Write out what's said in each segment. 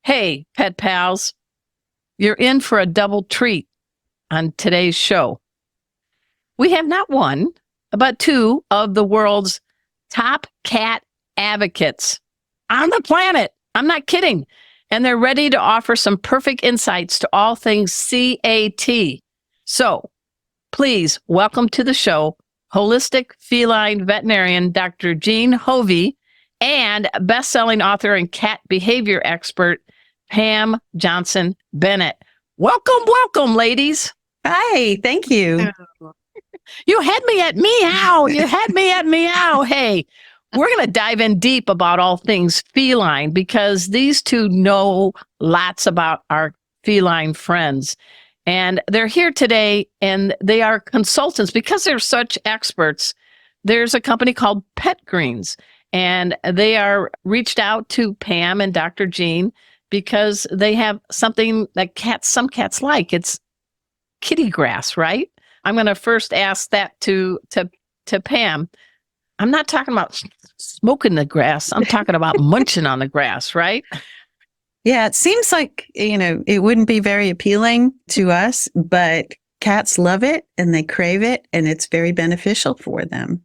Hey, pet pals, you're in for a double treat on today's show. We have not one, but two of the world's top cat advocates on the planet. I'm not kidding. And they're ready to offer some perfect insights to all things CAT. So please welcome to the show holistic feline veterinarian Dr. Jean Hofve and best-selling author and cat behavior expert Pam Johnson Bennett. Welcome, ladies. Hi, thank you. You had me at meow. You had me at meow. Hey, we're going to dive in deep about all things feline because these two know lots about our feline friends. And they're here today and they are consultants because they're such experts. There's a company called Pet Greens and they are reached out to Pam and Dr. Jean because they have something that some cats like. It's kitty grass, right? I'm going to first ask that to Pam. I'm not talking about smoking the grass. I'm talking about munching on the grass, right? Yeah, it seems like, it wouldn't be very appealing to us, but cats love it and they crave it and it's very beneficial for them.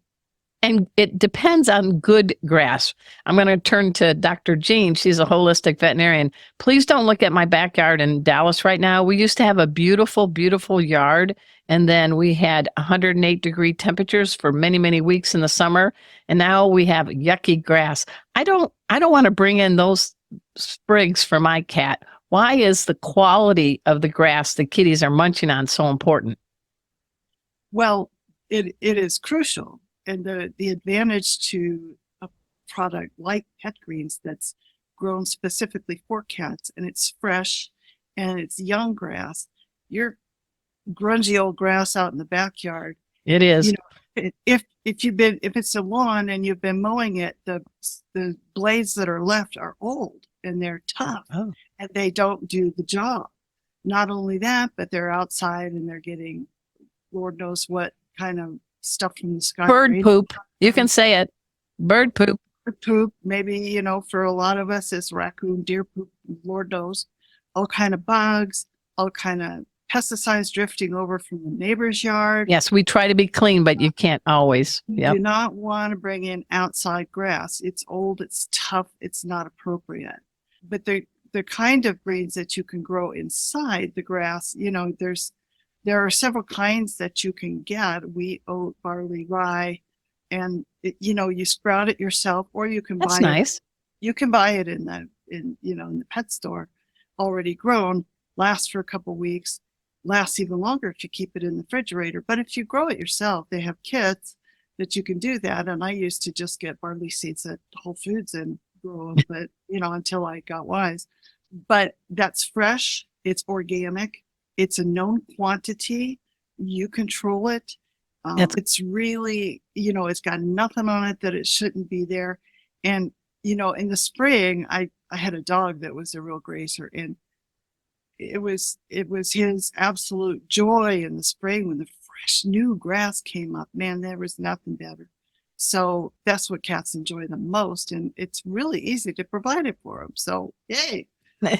And it depends on good grass. I'm going to turn to Dr. Jean. She's a holistic veterinarian. Please don't look at my backyard in Dallas right now. We used to have a beautiful, beautiful yard. And then we had 108-degree temperatures for many, many weeks in the summer. And now we have yucky grass. I don't want to bring in those sprigs for my cat. Why is the quality of the grass the kitties are munching on so important? Well, it is crucial. And the advantage to a product like Pet Greens that's grown specifically for cats and it's fresh and it's young grass, your grungy old grass out in the backyard. It is. If it's a lawn and you've been mowing it, the blades that are left are old and they're tough and they don't do the job. Not only that, but they're outside and they're getting Lord knows what kind of stuff from the sky. Bird poop. You can say it. Bird poop. Bird poop. Maybe, for a lot of us it's raccoon, deer poop, Lord knows. All kind of bugs, all kind of pesticides drifting over from the neighbor's yard. Yes, we try to be clean, but you can't always. You do not want to bring in outside grass. It's old, it's tough, it's not appropriate. But the kind of breeds that you can grow inside the grass, there are several kinds that you can get: wheat, oat, barley, rye, and you sprout it yourself, or you can That's buy nice. it. You can buy it in the pet store, already grown. Lasts for a couple weeks, lasts even longer if you keep it in the refrigerator. But if you grow it yourself, they have kits that you can do that. And I used to just get barley seeds at Whole Foods and grow them, but until I got wise. But that's fresh. It's organic. It's a known quantity. You control it. It's really, it's got nothing on it that it shouldn't be there. And, in the spring, I had a dog that was a real grazer, and it was his absolute joy in the spring when the fresh new grass came up. Man, there was nothing better. So that's what cats enjoy the most. And it's really easy to provide it for them. So yay.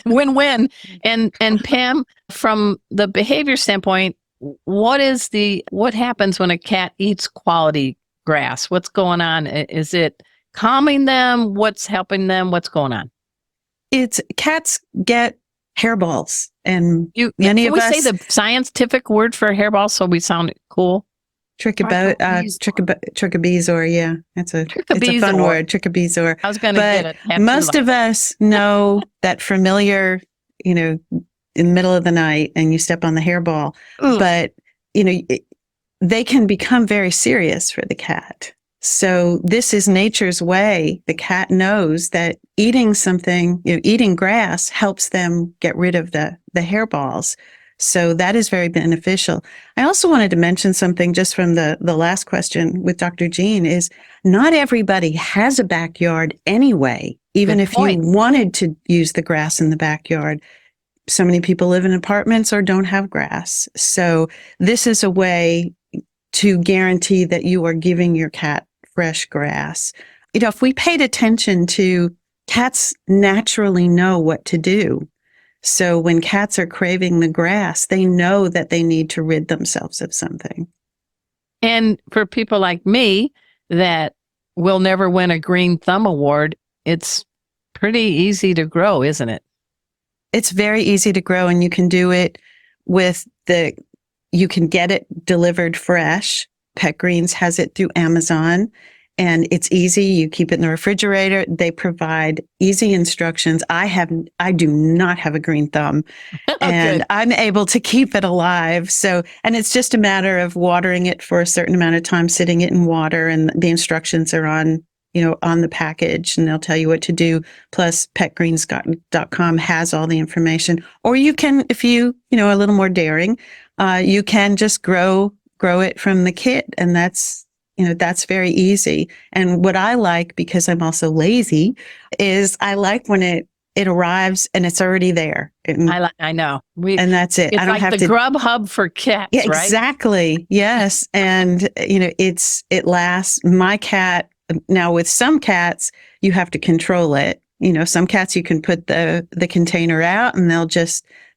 Win-win. And Pam, from the behavior standpoint, what happens when a cat eats quality grass? What's going on? Is it calming them? What's helping them? What's going on? Cats get hairballs, and many of us say the scientific word for hairball so we sound cool. Trichobezoar. Yeah, it's a fun word. Trichobezoar. I was going to get it. Most of us know that familiar, in the middle of the night and you step on the hairball, but they can become very serious for the cat. So this is nature's way. The cat knows that eating something, eating grass helps them get rid of the hairballs. So that is very beneficial. I also wanted to mention something just from the last question with Dr. Jean is not everybody has a backyard anyway, even if you wanted to use the grass in the backyard. So many people live in apartments or don't have grass. So this is a way to guarantee that you are giving your cat fresh grass. If we paid attention to cats naturally know what to do. So when cats are craving the grass, they know that they need to rid themselves of something. And for people like me that will never win a Green Thumb Award, it's pretty easy to grow, isn't it? It's very easy to grow, and you can do it you can get it delivered fresh. Pet Greens has it through Amazon, and it's easy. You keep it in the refrigerator. They provide easy instructions. I do not have a green thumb, and Good. I'm able to keep it alive. So, and it's just a matter of watering it for a certain amount of time, sitting it in water, and the instructions are on the package, and they'll tell you what to do. Plus, petgreens.com has all the information. Or you can, if you are a little more daring, you can just grow it from the kit, and that's very easy. And what I like, because I'm also lazy, is I like when it arrives and it's already there. And I know. and that's it. It's I don't like have the to. Grub Hub for cats, Yeah, right? exactly. Yes. And it lasts. My cat, now with some cats, you have to control it. Some cats you can put the container out and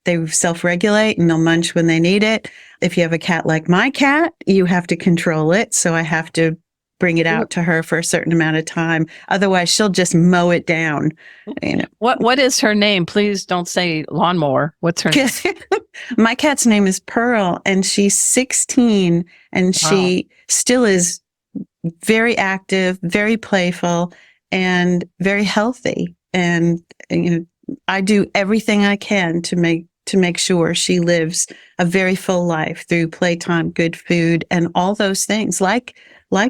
they self-regulate and they'll munch when they need it. If you have a cat like my cat, you have to control it. So I have to bring it out to her for a certain amount of time. Otherwise, she'll just mow it down. What is her name? Please don't say lawnmower. What's her name? My cat's name is Pearl, and she's 16, and she still is very active, very playful, and very healthy. And I do everything I can to make sure she lives a very full life through playtime, good food, and all those things like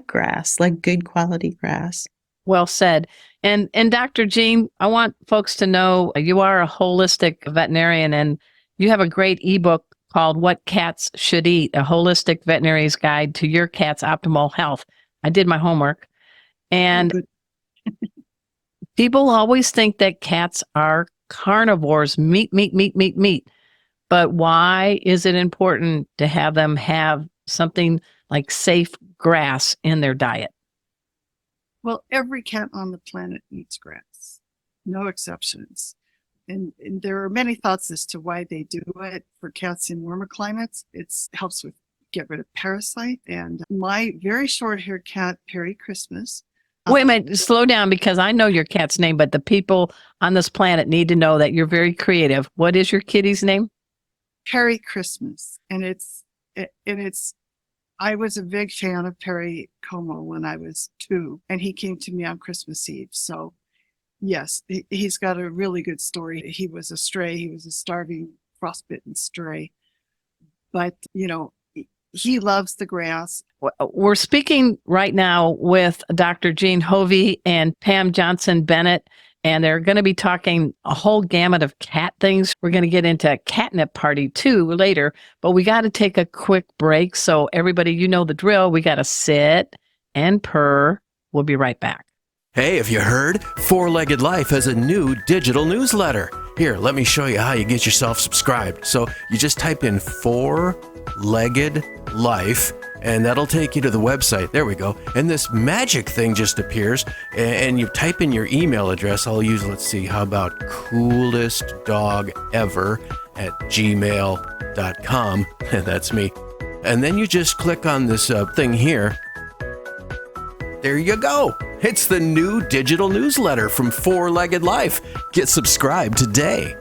grass, like good quality grass. Well said. And Dr. Jean, I want folks to know you are a holistic veterinarian, and you have a great ebook called What Cats Should Eat, a holistic veterinarian's guide to your cat's optimal health. I did my homework. And people always think that cats are carnivores, meat. But why is it important to have them have something like safe grass in their diet? Well, every cat on the planet eats grass, no exceptions. And there are many thoughts as to why they do it. For cats in warmer climates, it helps with get rid of parasite. And my very short-haired cat, Perry Christmas. Wait a minute, slow down, because I know your cat's name, but the people on this planet need to know that you're very creative. What is your kitty's name? Perry Christmas. And I was a big fan of Perry Como when I was 2, and he came to me on Christmas Eve. So yes, he's got a really good story. He was a stray. He was a starving, frostbitten stray. But, he loves the grass. We're speaking right now with Dr. Jean Hofve and Pam Johnson Bennett, and they're going to be talking a whole gamut of cat things. We're going to get into catnip party too later, but we got to take a quick break. So everybody, you know the drill. We got to sit and purr. We'll be right back. Hey, have you heard? Four-Legged Life has a new digital newsletter. Here, let me show you how you get yourself subscribed. So you just type in Four-Legged Life, and that'll take you to the website. There we go. And this magic thing just appears, and you type in your email address. I'll use, let's see, how about coolestdogever@gmail.com. That's me. And then you just click on this thing here. There you go. It's the new digital newsletter from Four-Legged Life. Get subscribed today.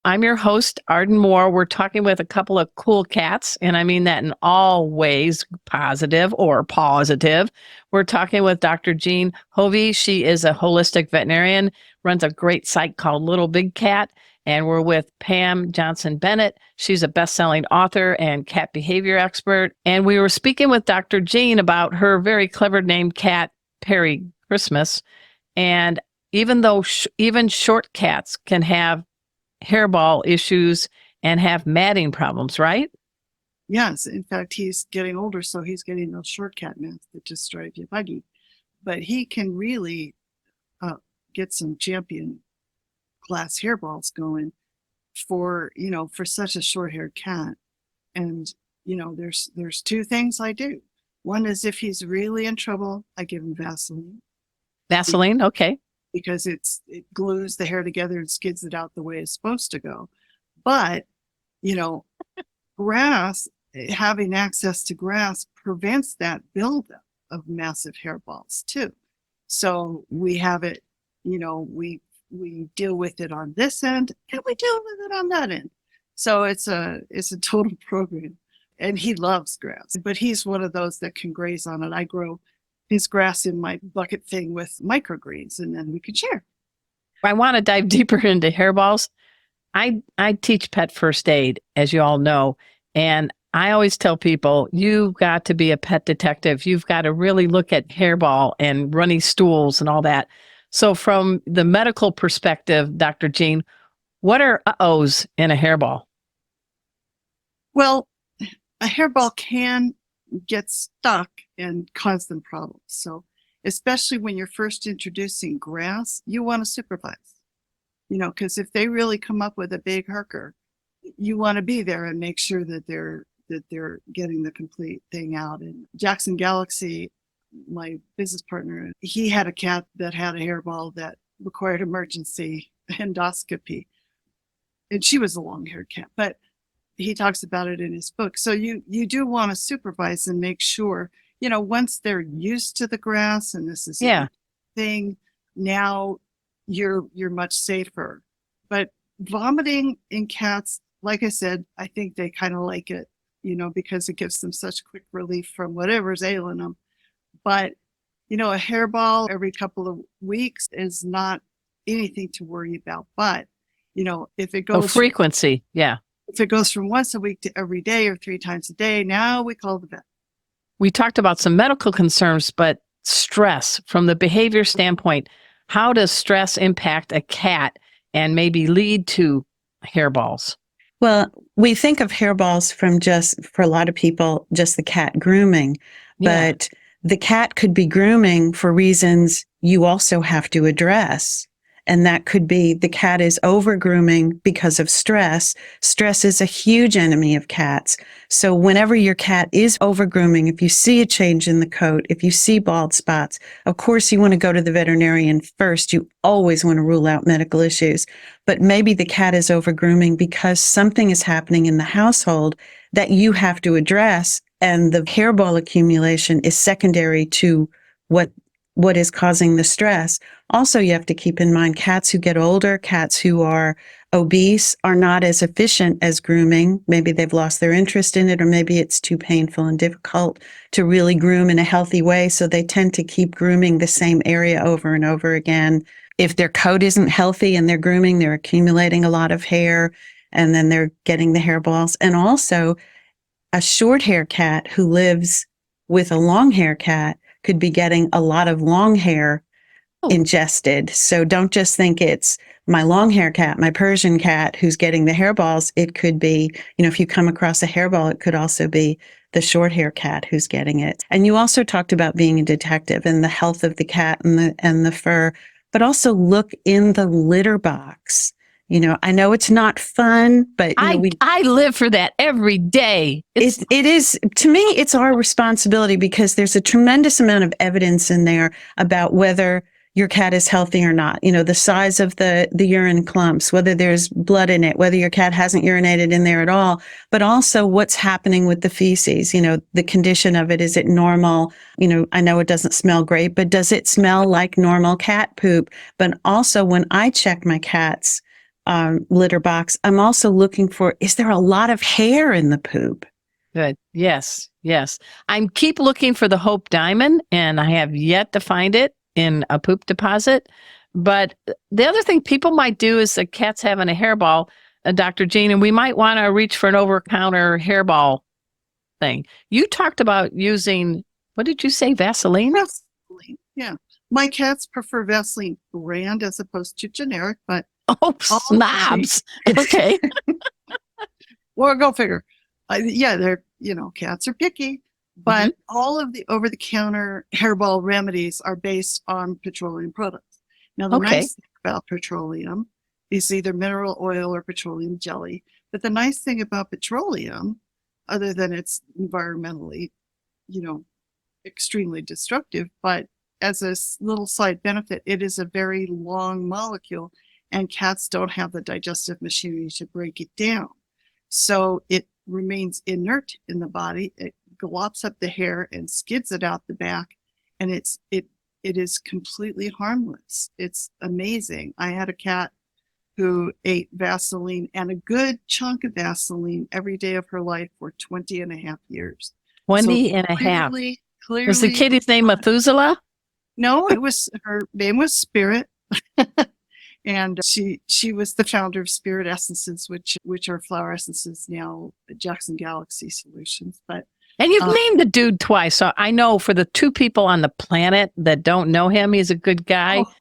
I'm your host, Arden Moore. We're talking with a couple of cool cats, and I mean that in all ways, positive or positive. We're talking with Dr. Jean Hofve. She is a holistic veterinarian, runs a great site called Little Big Cat. And we're with Pam Johnson Bennett. She's a best-selling author and cat behavior expert. And we were speaking with Dr. Jean about her very clever named cat, Perry Christmas. And even though even short cats can have hairball issues and have matting problems, right? Yes. In fact, he's getting older, so he's getting those short cat mats that just drive you buggy. But he can really get some champion glass hairballs going for such a short-haired cat. And, there's two things I do. One is if he's really in trouble, I give him Vaseline Vaseline. Okay. because it glues the hair together and skids it out the way it's supposed to go. But, grass, having access to grass prevents that buildup of massive hairballs too. So we have it, we deal with it on this end and we deal with it on that end. So it's a total program. And he loves grass, but he's one of those that can graze on it. I grow his grass in my bucket thing with microgreens, and then we can share. I want to dive deeper into hairballs. I teach pet first aid, as you all know, and I always tell people, you've got to be a pet detective. You've got to really look at hairball and runny stools and all that. So from the medical perspective, Dr. Jean, what are uh-ohs in a hairball? Well, a hairball can get stuck and cause them problems. So especially when you're first introducing grass, you want to supervise, because if they really come up with a big herker, you want to be there and make sure that they're getting the complete thing out. And Jackson Galaxy, my business partner, he had a cat that had a hairball that required emergency endoscopy. And she was a long-haired cat, but he talks about it in his book. So you do want to supervise and make sure, once they're used to the grass and this is a thing, now you're much safer. But vomiting in cats, like I said, I think they kind of like it, because it gives them such quick relief from whatever's ailing them. But, a hairball every couple of weeks is not anything to worry about. But, if it goes frequency, if it goes from once a week to every day or 3 times a day, now we call the vet. We talked about some medical concerns, but stress from the behavior standpoint, how does stress impact a cat and maybe lead to hairballs? Well, we think of hairballs for a lot of people, just the cat grooming, but the cat could be grooming for reasons you also have to address. And that could be the cat is over grooming because of stress. Stress is a huge enemy of cats. So whenever your cat is over grooming, if you see a change in the coat, if you see bald spots, of course you want to go to the veterinarian first. You always want to rule out medical issues. But maybe the cat is over grooming because something is happening in the household that you have to address. And the hairball accumulation is secondary to what is causing the stress. Also, you have to keep in mind cats who get older, cats who are obese are not as efficient as grooming. Maybe they've lost their interest in it, or maybe it's too painful and difficult to really groom in a healthy way. So they tend to keep grooming the same area over and over again. If their coat isn't healthy and they're grooming, they're accumulating a lot of hair and then they're getting the hairballs. And also a short hair cat who lives with a long hair cat could be getting a lot of long hair ingested. So don't just think it's my long hair cat, my Persian cat who's getting the hairballs. It could be, if you come across a hairball, it could also be the short hair cat who's getting it. And you also talked about being a detective and the health of the cat and the fur, but also look in the litter box. I know it's not fun, but I live for that every day. It is, to me, it's our responsibility because there's a tremendous amount of evidence in there about whether your cat is healthy or not. The size of the urine clumps, whether there's blood in it, whether your cat hasn't urinated in there at all, but also what's happening with the feces, the condition of it. Is it normal? I know it doesn't smell great, but does it smell like normal cat poop? But also when I check my cat's litter box, I'm also looking for, is there a lot of hair in the poop? Good. Yes. I keep looking for the Hope Diamond, and I have yet to find it in a poop deposit. But the other thing people might do is the cat's having a hairball, Dr. Jean, and we might want to reach for an over-counter hairball thing. You talked about using, what did you say, Vaseline? Vaseline, yeah. My cats prefer Vaseline brand as opposed to generic, but oh, snobs. Okay. Well, go figure. They're, cats are picky, but all of the over-the-counter hairball remedies are based on petroleum products. Now, the nice thing about petroleum is either mineral oil or petroleum jelly. But the nice thing about petroleum, other than it's environmentally, you know, extremely destructive. But as a little side benefit, it is a very long molecule, and cats don't have the digestive machinery to break it down. So it remains inert in the body. It glops up the hair and skids it out the back, and it is completely harmless. It's amazing. I had a cat who ate Vaseline, and a good chunk of Vaseline every day of her life for 20 and a half years. 20 and a half. Clearly, Was the kitty's name Methuselah? No, her name was Spirit. And she was the founder of Spirit Essences, which are flower essences now, Jackson Galaxy Solutions. And you've named the dude twice. So I know for the two people on the planet that don't know him, he's a good guy. Oh.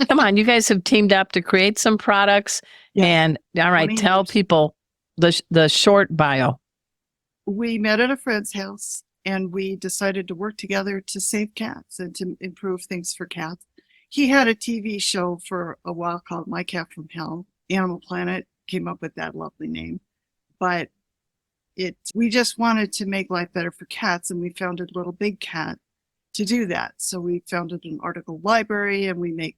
Come on, you guys have teamed up to create some products. Yeah. And all right, tell people the short bio. We met at a friend's house, and we decided to work together to save cats and to improve things for cats. He had a TV show for a while called My Cat from Hell. Animal Planet came up with that lovely name. But we just wanted to make life better for cats, and we founded Little Big Cat to do that. So we founded an article library, and we made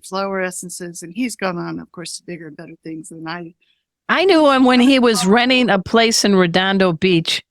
flower essences, and he's gone on, of course, to bigger and better things than I knew him when he was renting a place in Redondo Beach,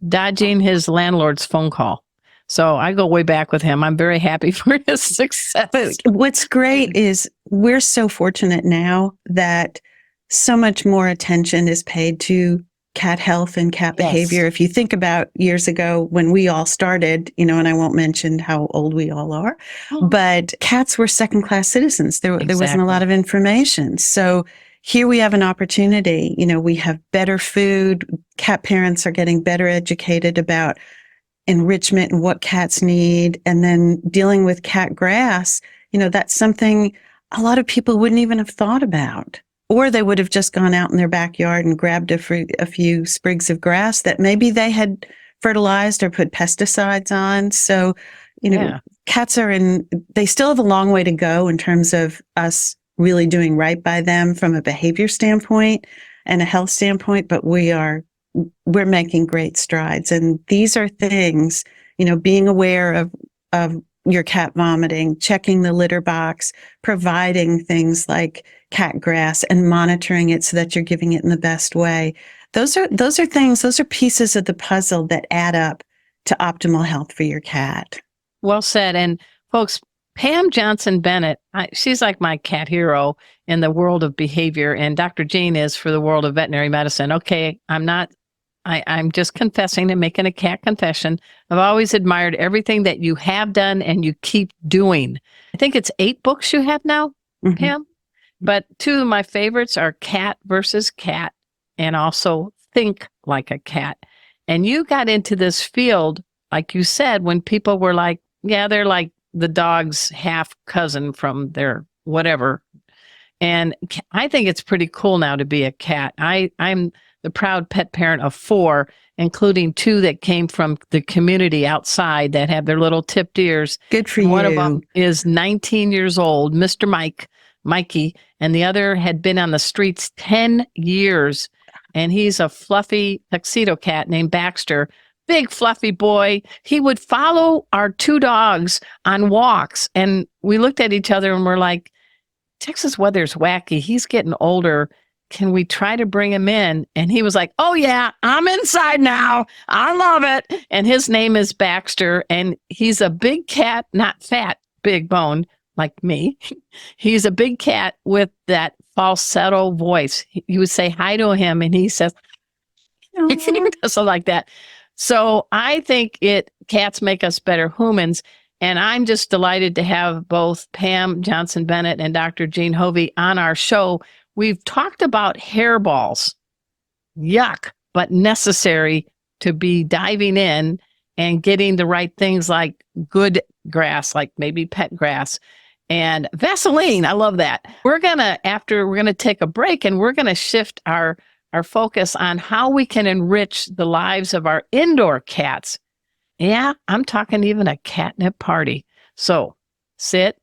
dodging his landlord's phone call. So I go way back with him. I'm very happy for his success. But what's great is we're so fortunate now that so much more attention is paid to cat health and cat behavior. If you think about years ago when we all started, and I won't mention how old we all are, but cats were second-class citizens. There wasn't a lot of information. So here we have an opportunity. We have better food. Cat parents are getting better educated about enrichment and what cats need. And then dealing with cat grass, that's something a lot of people wouldn't even have thought about. Or they would have just gone out in their backyard and grabbed a few sprigs of grass that maybe they had fertilized or put pesticides on. So, cats they still have a long way to go in terms of us really doing right by them from a behavior standpoint and a health standpoint, but we're making great strides. And these are things, being aware of your cat vomiting, checking the litter box, providing things like cat grass and monitoring it so that you're giving it in the best way. Those are pieces of the puzzle that add up to optimal health for your cat. Well said. And folks, Pam Johnson Bennett, she's like my cat hero in the world of behavior, and Dr. Jean is for the world of veterinary medicine. Okay, I'm just confessing and making a cat confession. I've always admired everything that you have done and you keep doing. I think it's 8 books you have now, Pam. But 2 of my favorites are Cat versus Cat and also Think Like a Cat. And you got into this field, like you said, when people were like, yeah, they're like the dog's half cousin from their whatever. And I think it's pretty cool now to be a cat. I'm the proud pet parent of 4, including 2 that came from the community outside that have their little tipped ears. Good for you. One of them is 19 years old, Mr. Mikey, and the other had been on the streets 10 years. And he's a fluffy tuxedo cat named Baxter. Big fluffy boy. He would follow our 2 dogs on walks. And we looked at each other and we're like, Texas weather's wacky. He's getting older. Can we try to bring him in? And he was like, oh yeah, I'm inside now. I love it. And his name is Baxter. And he's a big cat, not fat, big bone like me. He's a big cat with that falsetto voice. You would say hi to him and he says, something like that. So I think cats make us better humans. And I'm just delighted to have both Pam Johnson Bennett and Dr. Jean Hofve on our show. We've talked about hairballs. Yuck, but necessary to be diving in and getting the right things like good grass, like maybe pet grass, and Vaseline. I love that. We're going to take a break, and we're going to shift our focus on how we can enrich the lives of our indoor cats. Yeah, I'm talking even a catnip party. So sit,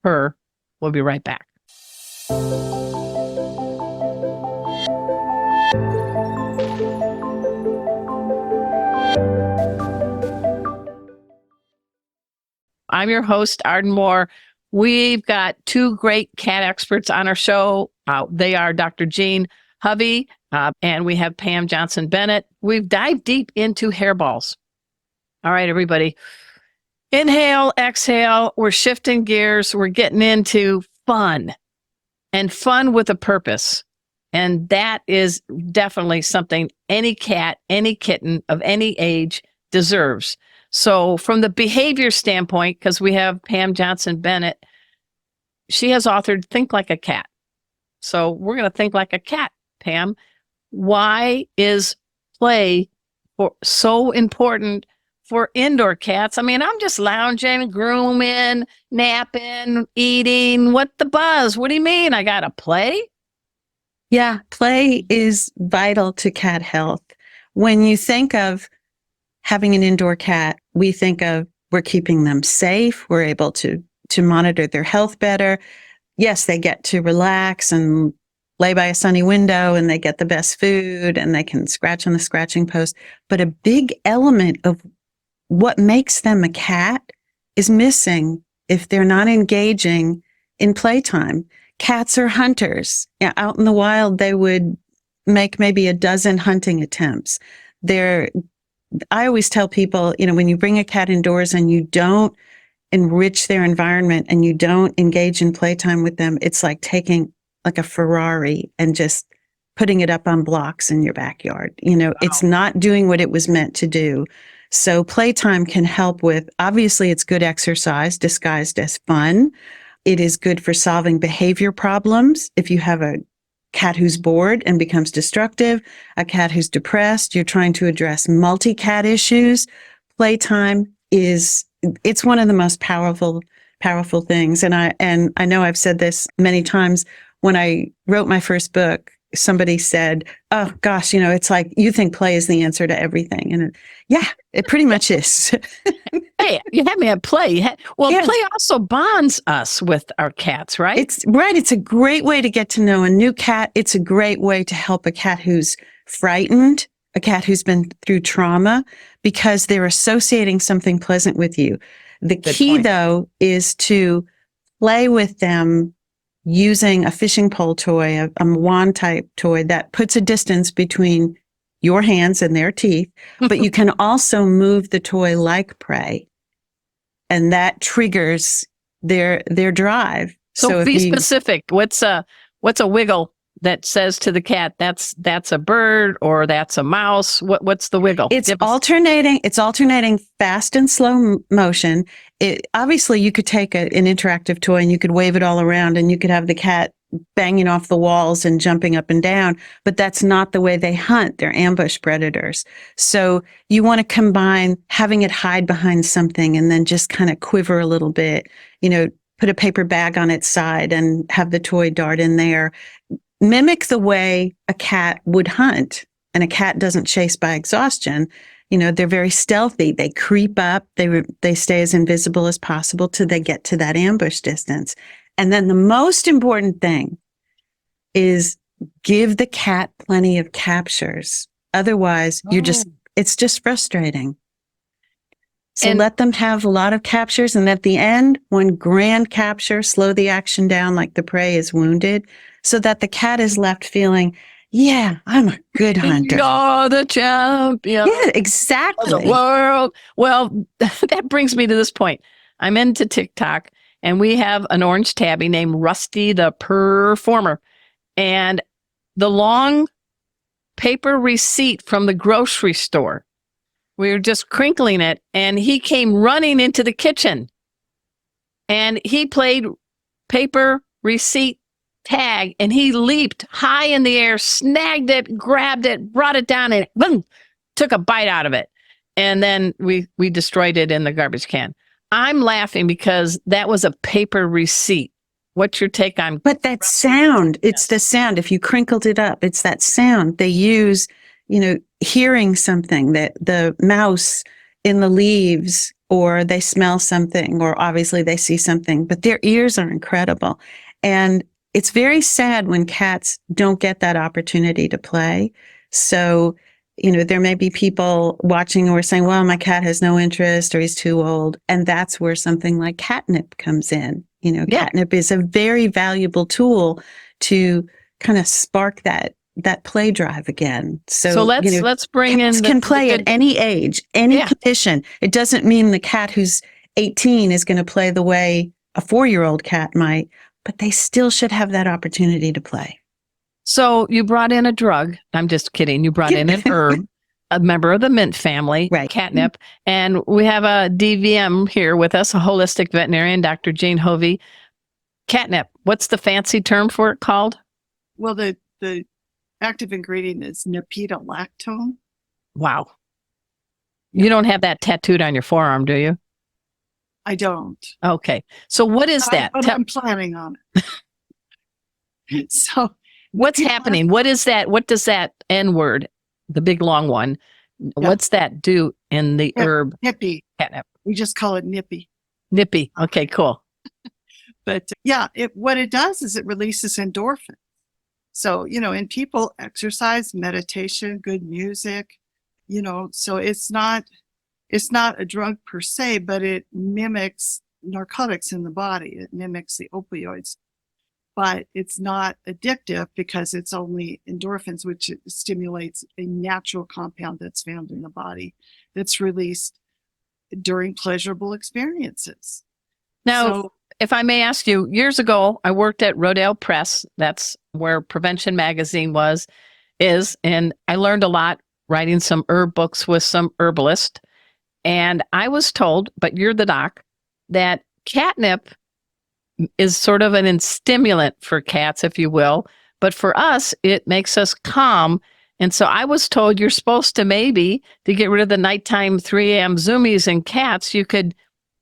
purr. We'll be right back. I'm your host, Arden Moore. We've got two great cat experts on our show. They are Dr. Jean Hofve, and we have Pam Johnson Bennett. We've dived deep into hairballs. All right, everybody. Inhale, exhale. We're shifting gears. We're getting into fun, and fun with a purpose. And that is definitely something any cat, any kitten of any age deserves. So from the behavior standpoint, because we have Pam Johnson Bennett, she has authored Think Like a Cat. So we're going to think like a cat, Pam. Why is play so important for indoor cats? I mean, I'm just lounging, grooming, napping, eating. What the buzz? What do you mean? I got to play? Yeah, play is vital to cat health. When you think of having an indoor cat, we think of we're keeping them safe. We're able to monitor their health better. Yes, they get to relax and lay by a sunny window and they get the best food and they can scratch on the scratching post. But a big element of what makes them a cat is missing if they're not engaging in playtime. Cats are hunters. Yeah, out in the wild, they would make maybe a dozen hunting attempts. I always tell people, when you bring a cat indoors and you don't enrich their environment and you don't engage in playtime with them, it's like taking like a Ferrari and just putting it up on blocks in your backyard. Wow. It's not doing what it was meant to do. So playtime can help with, obviously it's good exercise disguised as fun. It is good for solving behavior problems. If you have a cat who's bored and becomes destructive, a cat who's depressed, you're trying to address multi-cat issues. Playtime it's one of the most powerful things. And I know I've said this many times. When I wrote my first book, somebody said, "Oh gosh, it's like you think play is the answer to everything." And it pretty much is. Hey, you had me at play. Yes. Play also bonds us with our cats, right? It's right. It's a great way to get to know a new cat. It's a great way to help a cat who's frightened, a cat who's been through trauma, because they're associating something pleasant with you. The key, though, is to play with them using a fishing pole toy, a wand type toy that puts a distance between your hands and their teeth, but you can also move the toy like prey. And that triggers their drive. So be specific. What's a wiggle that says to the cat, that's a bird or that's a mouse? What's the wiggle? It's alternating fast and slow motion. Obviously you could take an interactive toy and you could wave it all around and you could have the cat banging off the walls and jumping up and down, but that's not the way they hunt. They're ambush predators. So you want to combine having it hide behind something and then just kind of quiver a little bit, put a paper bag on its side and have the toy dart in there. Mimic the way a cat would hunt. And a cat doesn't chase by exhaustion. They're very stealthy. They creep up. They stay as invisible as possible till they get to that ambush distance. And then the most important thing is give the cat plenty of captures. Otherwise, it's just frustrating. So let them have a lot of captures. And at the end, one grand capture, slow the action down like the prey is wounded, so that the cat is left feeling, yeah, I'm a good hunter. You're the champion. Yeah, exactly. Of the world. Well, that brings me to this point. I'm into TikTok. And we have an orange tabby named Rusty the Performer. And the long paper receipt from the grocery store, we were just crinkling it, and he came running into the kitchen. And he played paper receipt tag, and he leaped high in the air, snagged it, grabbed it, brought it down, and boom, took a bite out of it. And then we destroyed it in the garbage can. I'm laughing because that was a paper receipt. What's your take on? But that sound, it's the sound. If you crinkled it up, it's that sound. They use, hearing something, that the mouse in the leaves, or they smell something, or obviously they see something, but their ears are incredible. And it's very sad when cats don't get that opportunity to play. So there may be people watching who are saying, well, my cat has no interest or he's too old. And that's where something like catnip comes in. Yeah. Catnip is a very valuable tool to kind of spark that play drive again. So let's bring in cats can play at any age, any condition. It doesn't mean the cat who's 18 is going to play the way a 4-year-old cat might, but they still should have that opportunity to play. So you brought in a drug. I'm just kidding. You brought in an herb, a member of the mint family, right. Catnip. And we have a DVM here with us, a holistic veterinarian, Dr. Jean Hofve. Catnip, what's the fancy term for it called? Well, the active ingredient is nepentolactone. Wow. You don't have that tattooed on your forearm, do you? I don't. Okay. So what is that? But I'm planning on it. So what's happening? What is that? What does that N word, the big long one, what's that do in the herb? Nippy. Catnip. We just call it nippy. Nippy. Okay, cool. But what it does is it releases endorphins. So, in people, exercise, meditation, good music, so it's not a drug per se, but it mimics narcotics in the body. It mimics the opioids, but it's not addictive because it's only endorphins, which stimulates a natural compound that's found in the body that's released during pleasurable experiences. Now, if I may ask you, years ago, I worked at Rodale Press. That's where Prevention Magazine is. And I learned a lot writing some herb books with some herbalist. And I was told, but you're the doc, that catnip is sort of an stimulant for cats, if you will. But for us, it makes us calm. And so I was told you're supposed to maybe, to get rid of the nighttime 3 a.m. zoomies in cats, you could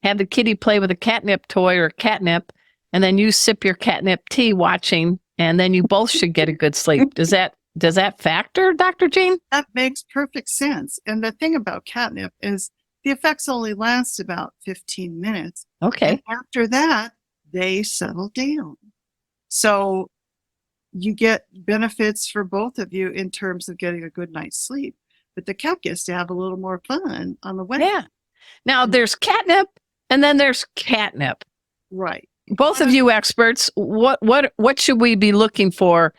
have the kitty play with a catnip toy or catnip, and then you sip your catnip tea watching, and then you both should get a good sleep. Does that factor, Dr. Jean? That makes perfect sense. And the thing about catnip is the effects only last about 15 minutes. Okay. And after that, they settle down. So you get benefits for both of you in terms of getting a good night's sleep. But the cat gets to have a little more fun on the way. Yeah. Now there's catnip and then there's catnip. Right. Both of you experts, what should we be looking for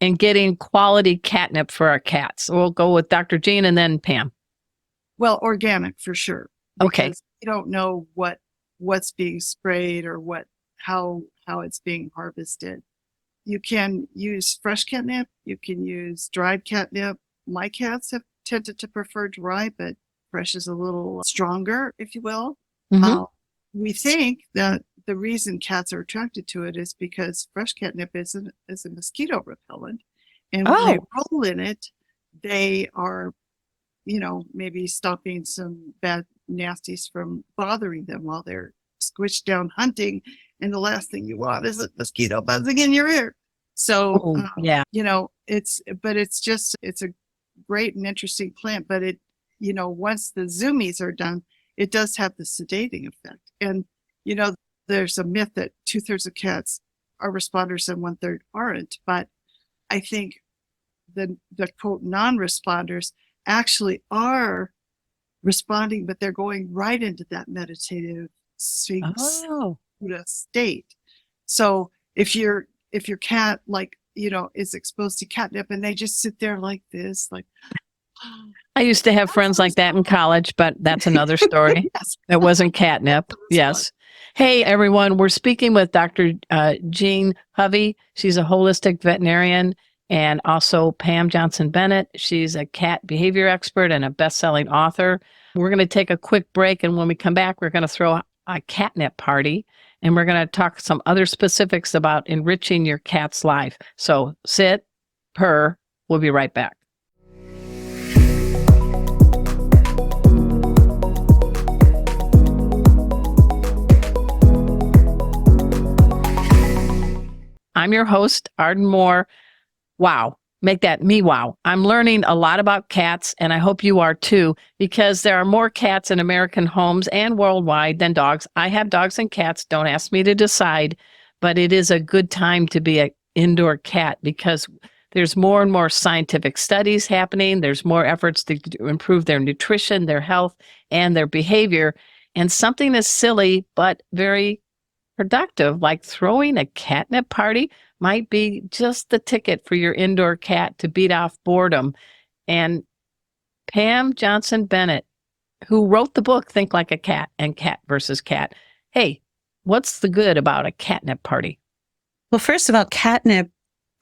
in getting quality catnip for our cats? We'll go with Dr. Jean and then Pam. Well, organic for sure. Okay. You don't know what's being sprayed or how it's being harvested. You can use fresh catnip. You can use dried catnip. My cats have tended to prefer dry, but fresh is a little stronger, if you will. Mm-hmm. We think that the reason cats are attracted to it is because fresh catnip is a mosquito repellent. And when they roll in it, they are, maybe stopping some bad nasties from bothering them while they're squished down hunting. And the last thing you want is a mosquito buzzing in your ear. So, it's a great and interesting plant, but once the zoomies are done, it does have the sedating effect. And, there's a myth that 2/3 of cats are responders and 1/3 aren't. But I think the quote non-responders actually are responding, but they're going right into that meditative sphinx state. So if your cat is exposed to catnip and they just sit there like this, like I used to have friends like that in college, but that's another story. Yes. It wasn't catnip. Yes. Hey, everyone. We're speaking with Dr. Jean Hofve. She's a holistic veterinarian, and also Pam Johnson Bennett. She's a cat behavior expert and a best-selling author. We're going to take a quick break, and when we come back, we're going to throw a catnip party, and we're going to talk some other specifics about enriching your cat's life. So sit, purr. We'll be right back. I'm your host, Arden Moore. Wow. Make that me wow. I'm learning a lot about cats, and I hope you are too, because there are more cats in American homes and worldwide than dogs. I have dogs and cats. Don't ask me to decide, but it is a good time to be an indoor cat because There's more and more scientific studies happening. There's more efforts to improve their nutrition, their health, and their behavior. And something as silly but very productive, like throwing a catnip party, might be just the ticket for your indoor cat to beat off boredom. And Pam Johnson Bennett, who wrote the book Think Like a Cat and Cat versus Cat. Hey, what's the good about a catnip party? Well, first of all, catnip,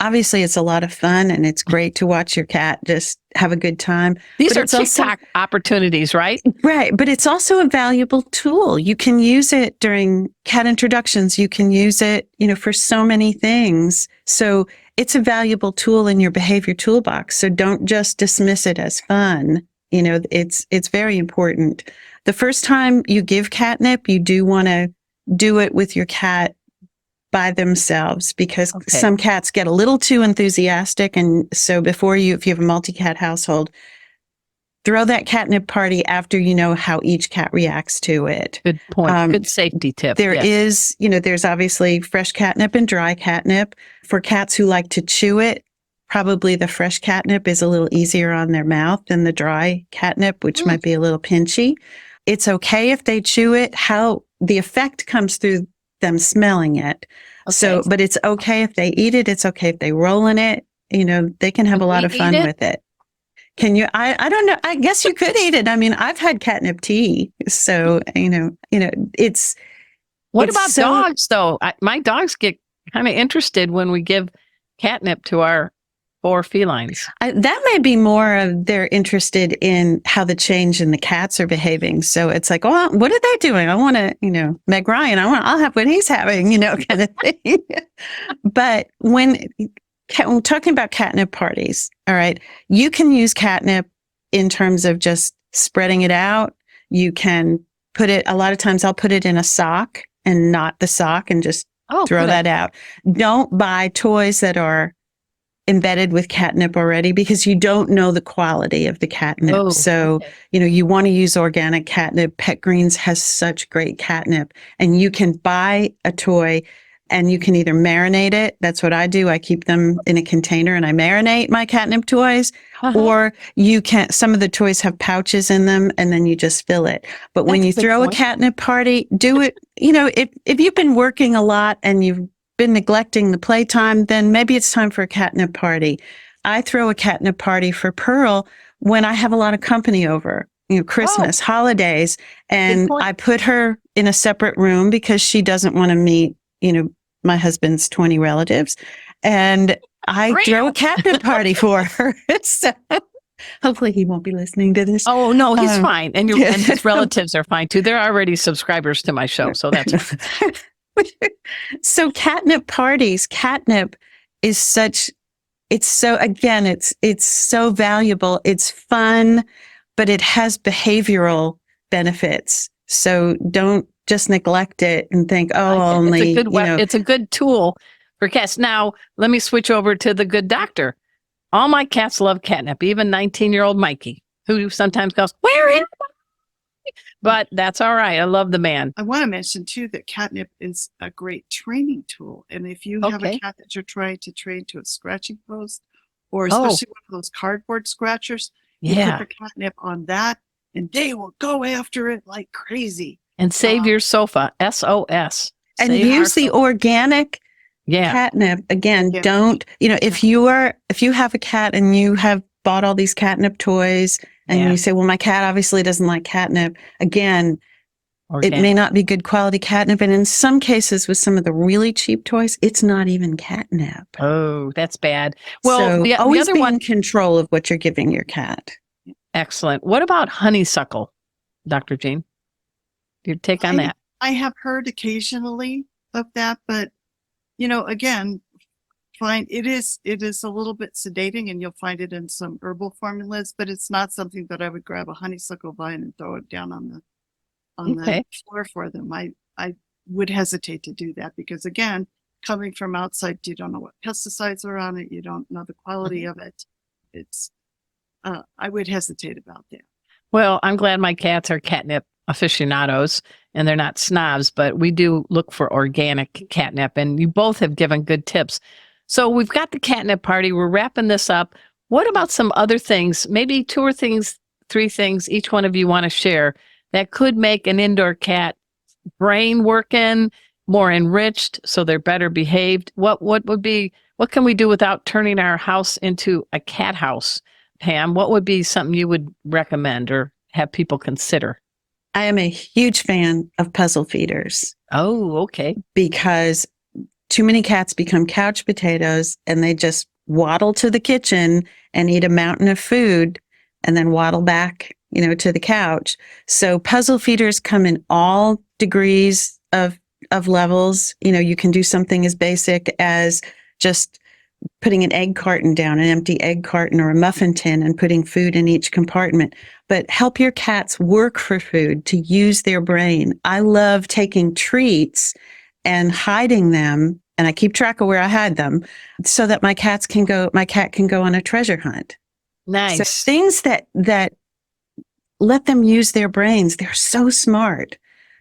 obviously it's a lot of fun and it's great to watch your cat just have a good time. These But are it's also- TikTok opportunities, right? Right. But it's also a valuable tool. You can use it during cat introductions. You can use it, for so many things. So it's a valuable tool in your behavior toolbox. So don't just dismiss it as fun. It's very important. The first time you give catnip, you do want to do it with your cat by themselves, because some cats get a little too enthusiastic. And so if you have a multi-cat household, throw that catnip party after you know how each cat reacts to it. Good point. Good safety tip. There Yes. is, there's obviously fresh catnip and dry catnip. For cats who like to chew it, probably the fresh catnip is a little easier on their mouth than the dry catnip, which might be a little pinchy. It's okay if they chew it. How the effect comes through them smelling it. So, but it's okay if they eat it. It's okay if they roll in it. They can have a lot of fun with it. Can you? I don't know. I guess you could eat it. I mean, I've had catnip tea. So, it's. What it's about so- dogs, though? My dogs get kind of interested when we give catnip to our 4 felines. That may be more of they're interested in how the change in the cats are behaving. So it's like, oh, what are they doing? I want to, Meg Ryan, I'll have what he's having, kind of thing. But when talking about catnip parties, all right, you can use catnip in terms of just spreading it out. You can put it, a lot of times I'll put it in a sock and knot the sock and just throw that out. Don't buy toys that are embedded with catnip already, because you don't know the quality of the catnip. You want to use organic catnip. Pet Greens has such great catnip, and you can buy a toy and you can either marinate it. That's what I do. I keep them in a container and I marinate my catnip toys, or you can, some of the toys have pouches in them and then you just fill it. But when you throw a catnip party, do it, if you've been working a lot and you've been neglecting the playtime, then maybe it's time for a catnip party. I throw a catnip party for Pearl when I have a lot of company over, Christmas, holidays, and I put her in a separate room because she doesn't want to meet, my husband's 20 relatives, and I throw a catnip party for her. So hopefully he won't be listening to this. Oh, no, he's fine. And and his relatives are fine too. They're already subscribers to my show, so that's fine. So catnip parties, catnip is it's so valuable. It's fun, but it has behavioral benefits. So don't just neglect it and think, it's a good tool for cats. Now, let me switch over to the good doctor. All my cats love catnip, even 19-year-old Mikey, who sometimes goes, "Where am I?" But that's all right. I love the man. I want to mention too that catnip is a great training tool. And if you have a cat that you're trying to train to a scratching post, or especially one of those cardboard scratchers, you put the catnip on that and they will go after it like crazy. And save your sofa, SOS. And use the organic catnip. Again, don't, if you have a cat and you have bought all these catnip toys and you say, well, my cat obviously doesn't like catnip. Again, it may not be good quality catnip. And in some cases with some of the really cheap toys, it's not even catnip. Oh, that's bad. Well, so always be in control of what you're giving your cat. Excellent. What about honeysuckle, Dr. Jean? Your take on that? I have heard occasionally of that, but again, it is a little bit sedating, and you'll find it in some herbal formulas, but it's not something that I would grab a honeysuckle vine and throw it down on the floor for them. I would hesitate to do that because, again, coming from outside, you don't know what pesticides are on it. You don't know the quality of it. It's I would hesitate about that. Well, I'm glad my cats are catnip aficionados and they're not snobs, but we do look for organic catnip, and you both have given good tips. So we've got the catnip party. We're wrapping this up. What about some other things? Maybe 3 things each one of you want to share that could make an indoor cat brain working, more enriched, so they're better behaved. What can we do without turning our house into a cat house? Pam, what would be something you would recommend or have people consider? I am a huge fan of puzzle feeders Oh, okay. because too many cats become couch potatoes and they just waddle to the kitchen and eat a mountain of food and then waddle back, to the couch. So puzzle feeders come in all degrees of levels. You can do something as basic as just putting an egg carton down, an empty egg carton or a muffin tin, and putting food in each compartment. But help your cats work for food, to use their brain. I love taking treats and hiding them, and I keep track of where I hide them so that my cat can go on a treasure hunt. Nice. So things that let them use their brains. They're so smart.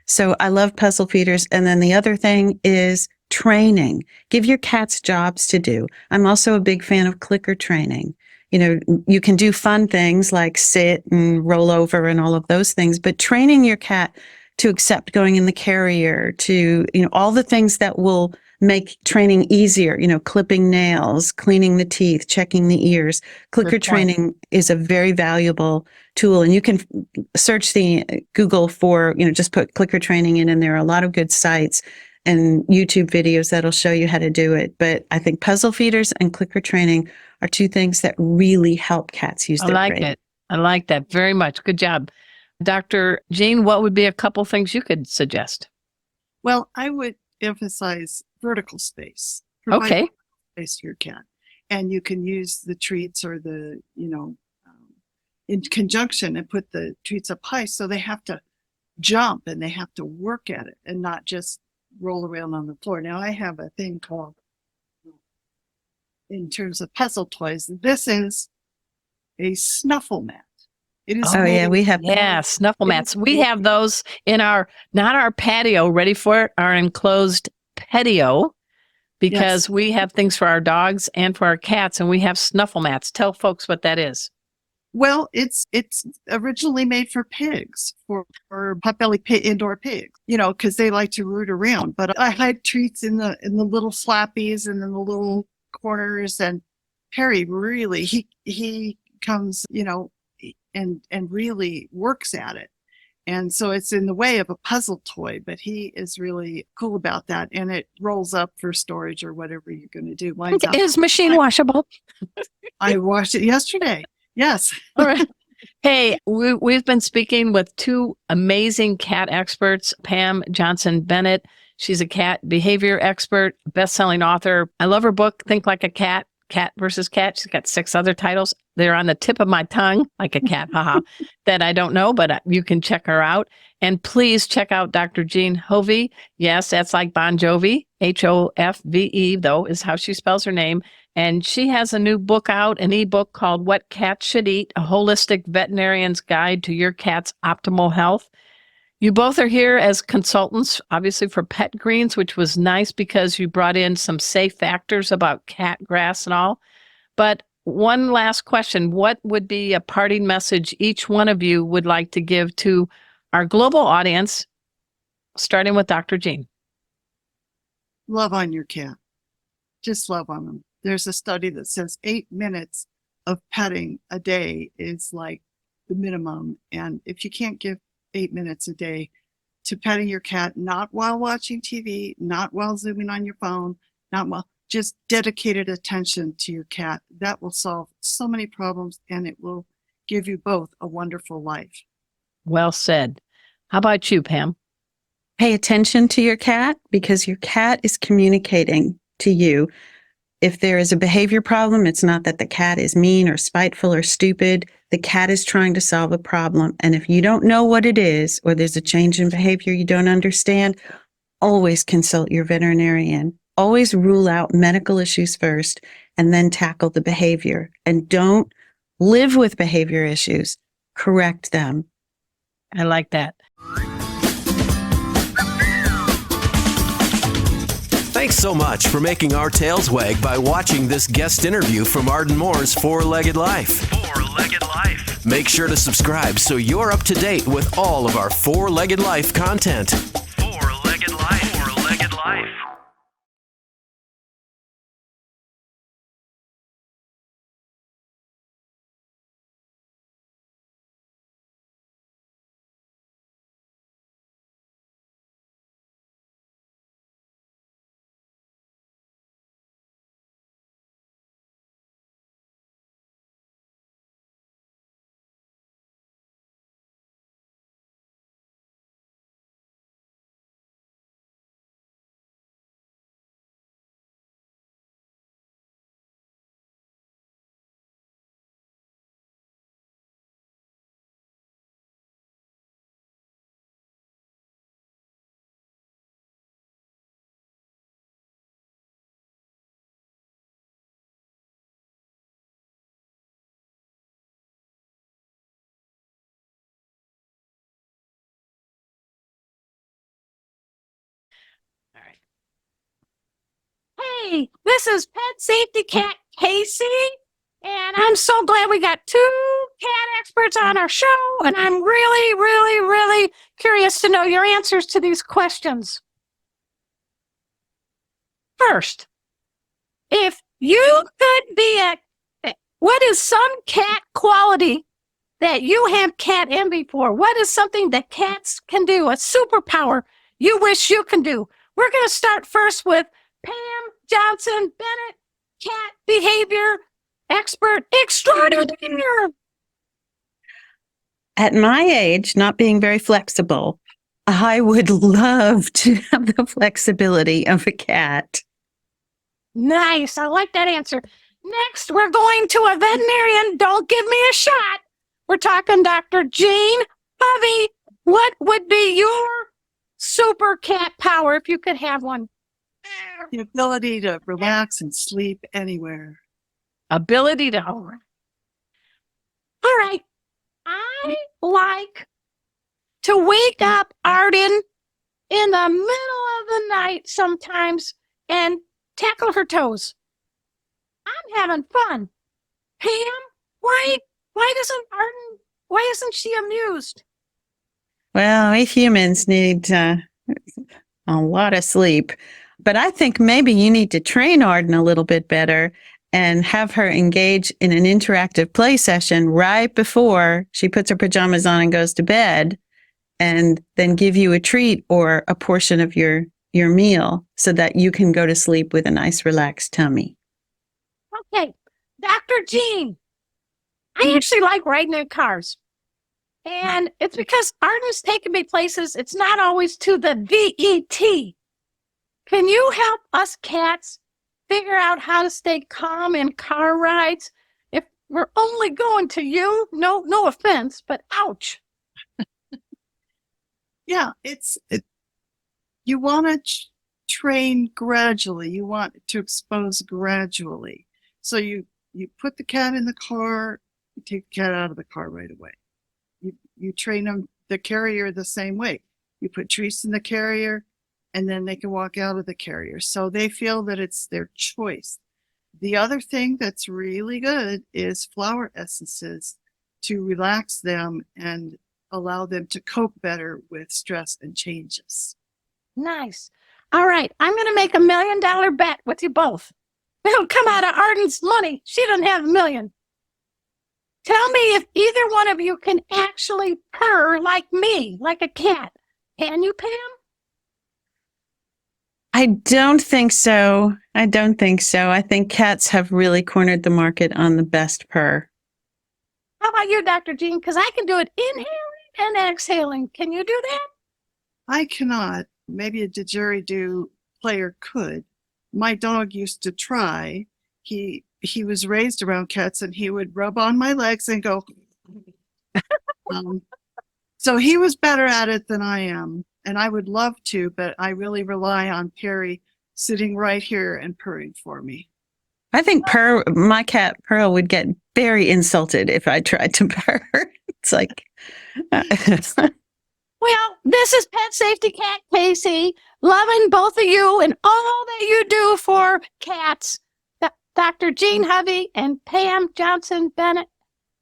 So I love puzzle feeders. And then the other thing is training. Give your cats jobs to do. I'm also a big fan of clicker training. You can do fun things like sit and roll over and all of those things, but training your cat to accept going in the carrier, to, all the things that will make training easier, clipping nails, cleaning the teeth, checking the ears. Clicker training is a very valuable tool. And you can search the Google for, just put clicker training in, and there are a lot of good sites and YouTube videos that'll show you how to do it. But I think puzzle feeders and clicker training are 2 things that really help cats use their brain. I like that very much. Good job. Dr. Jean, what would be a couple things you could suggest? Well, I would emphasize vertical space. Okay. Space to your cat. And you can use the treats or the, in conjunction, and put the treats up high so they have to jump and they have to work at it and not just roll around on the floor. Now, I have a thing called, in terms of puzzle toys, this is a snuffle mat. It is we have snuffle mats. We have those in not our patio, ready for it, our enclosed patio, because we have things for our dogs and for our cats, and we have snuffle mats. Tell folks what that is. Well, it's originally made for pigs, for potbelly indoor pigs, because they like to root around. But I hide treats in the little slappies and in the little corners. And Perry really, he comes, and really works at it. And so it's in the way of a puzzle toy, but he is really cool about that. And it rolls up for storage or whatever you're going to do. It is machine washable. I washed it yesterday. Yes. All right. Hey, we've been speaking with 2 amazing cat experts, Pam Johnson Bennett. She's a cat behavior expert, best-selling author. I love her book, Think Like a Cat, Cat versus Cat. She's got 6 other titles. They're on the tip of my tongue, like a cat, that I don't know, but you can check her out. And please check out Dr. Jean Hofve. Yes, that's like Bon Jovi. Hofve, though, is how she spells her name. And she has a new book out, an ebook called What Cats Should Eat, a holistic veterinarian's guide to your cat's optimal health. You both are here as consultants, obviously for Pet Greens, which was nice because you brought in some safe factors about cat grass and all. But one last question. What would be a parting message each one of you would like to give to our global audience, starting with Dr. Jean? Love on your cat. Just love on them. There's a study that says 8 minutes of petting a day is like the minimum. And if you can't give 8 minutes a day to petting your cat, not while watching TV, not while zooming on your phone, just dedicated attention to your cat, that will solve so many problems, and it will give you both a wonderful life. Well said. How about you, Pam? Pay attention to your cat, because your cat is communicating to you. If there is a behavior problem, it's not that the cat is mean or spiteful or stupid. The cat is trying to solve a problem. And if you don't know what it is, or there's a change in behavior you don't understand, always consult your veterinarian. Always rule out medical issues first and then tackle the behavior. And don't live with behavior issues. Correct them. I like that. Thanks so much for making our tails wag by watching this guest interview from Arden Moore's Four-Legged Life. Four-Legged Life. Make sure to subscribe so you're up to date with all of our Four-Legged Life content. Four-Legged Life. Four-Legged Life. All right. Hey, this is Pet Safety Cat Casey, and I'm so glad we got two cat experts on our show, and I'm really, really, really curious to know your answers to these questions. First, if you could be what is some cat quality that you have cat envy for? What is something that cats can do, a superpower you wish you can do? We're going to start first with Pam Johnson Bennett, cat behavior expert extraordinaire. At my age, not being very flexible, I would love to have the flexibility of a cat. Nice. I like that answer. Next, we're going to a veterinarian. Don't give me a shot. We're talking Dr. Jean Hofve. What would be your super cat power if you could have one? The ability to relax and sleep anywhere. Ability to. All right. I like to wake up Arden in the middle of the night sometimes and tackle her toes. I'm having fun. Pam, why isn't she amused? Well, we humans need a lot of sleep, but I think maybe you need to train Arden a little bit better and have her engage in an interactive play session right before she puts her pajamas on and goes to bed, and then give you a treat or a portion of your meal so that you can go to sleep with a nice relaxed tummy. Okay, Dr. Jean, I actually like riding in cars. And it's because Arden's taking me places. It's not always to the VET. Can you help us cats figure out how to stay calm in car rides if we're only going to you? No offense, but ouch. Yeah, you want to train gradually. You want to expose gradually. So you put the cat in the car, you take the cat out of the car right away. You train them, the carrier, the same way. You put treats in the carrier, and then they can walk out of the carrier. So they feel that it's their choice. The other thing that's really good is flower essences to relax them and allow them to cope better with stress and changes. Nice. All right, I'm going to make $1 million bet with you both. It'll come out of Arden's money. She doesn't have $1 million. Tell me if either one of you can actually purr like me, like a cat. Can you, Pam? I don't think so. I think cats have really cornered the market on the best purr. How about you, Dr. Jean? Because I can do it inhaling and exhaling. Can you do that? I cannot. Maybe a didgeridoo player could. My dog used to try. He was raised around cats, and he would rub on my legs and go. So he was better at it than I am, and I would love to, but I really rely on Perry sitting right here and purring for me. I think my cat Pearl would get very insulted if I tried to purr. It's like, Well, then This is Pet Safety Cat Casey, loving both of you and all that you do for cats. Dr. Jean Hofve and Pam Johnson Bennett,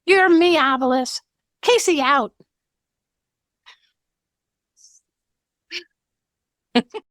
you're meovelous. Casey out.